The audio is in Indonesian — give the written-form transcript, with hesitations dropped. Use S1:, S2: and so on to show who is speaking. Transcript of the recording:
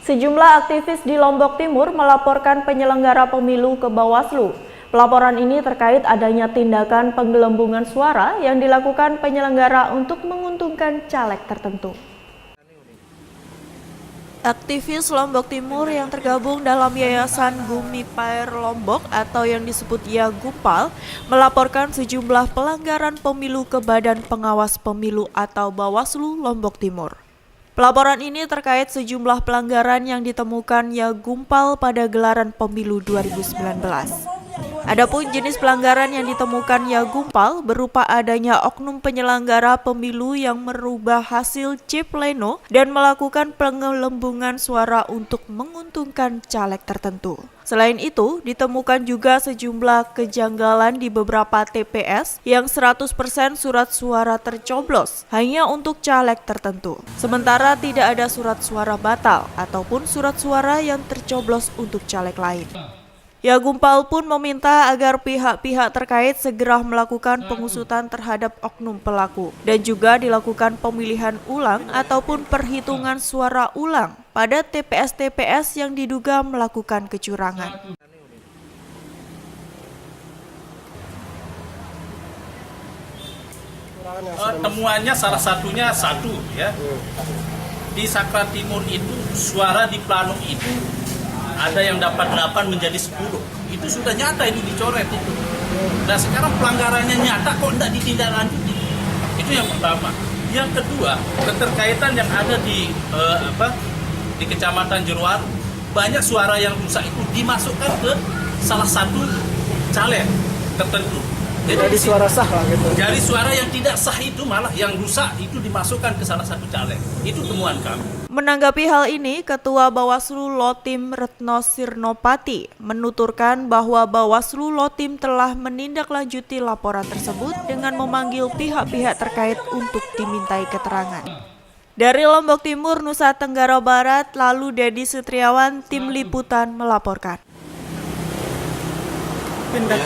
S1: Sejumlah aktivis di Lombok Timur melaporkan penyelenggara pemilu ke Bawaslu. Pelaporan ini terkait adanya tindakan penggelembungan suara yang dilakukan penyelenggara untuk menguntungkan caleg tertentu. Aktivis Lombok Timur yang tergabung dalam Yayasan Gumipair Lombok atau yang disebut YAGUPAL melaporkan sejumlah pelanggaran pemilu ke Badan Pengawas Pemilu atau Bawaslu Lombok Timur. Pelaporan ini terkait sejumlah pelanggaran yang ditemukan YAGUPAL pada gelaran pemilu 2019. Adapun jenis pelanggaran yang ditemukan YAGUPAL berupa adanya oknum penyelenggara pemilu yang merubah hasil C pleno dan melakukan penggelembungan suara untuk menguntungkan caleg tertentu. Selain itu, ditemukan juga sejumlah kejanggalan di beberapa TPS yang 100% surat suara tercoblos hanya untuk caleg tertentu. Sementara tidak ada surat suara batal ataupun surat suara yang tercoblos untuk caleg lain. YAGUPAL pun meminta agar pihak-pihak terkait segera melakukan pengusutan terhadap oknum pelaku dan juga dilakukan pemilihan ulang ataupun perhitungan suara ulang pada TPS-TPS yang diduga melakukan kecurangan.
S2: Temuannya salah satunya ya. Di Sakra Timur itu suara di plano itu ada yang dapat 8 menjadi 10. Itu sudah nyata, itu dicoret itu. Nah sekarang pelanggarannya nyata kok tidak ditindaklanjuti. Itu yang pertama. Yang kedua, keterkaitan yang ada di Kecamatan Jeruar, banyak suara yang rusak itu dimasukkan ke salah satu caleg tertentu.
S3: Jadi suara sah lah gitu.
S2: Dari suara yang tidak sah itu malah yang rusak itu dimasukkan ke salah satu caleg. Itu temuan kami.
S1: Menanggapi hal ini, Ketua Bawaslu Lotim Retno Sirnopati menuturkan bahwa Bawaslu Lotim telah menindaklanjuti laporan tersebut dengan memanggil pihak-pihak terkait untuk dimintai keterangan. Dari Lombok Timur, Nusa Tenggara Barat, lalu Dedi Setriawan, Tim Liputan melaporkan.
S3: Pindah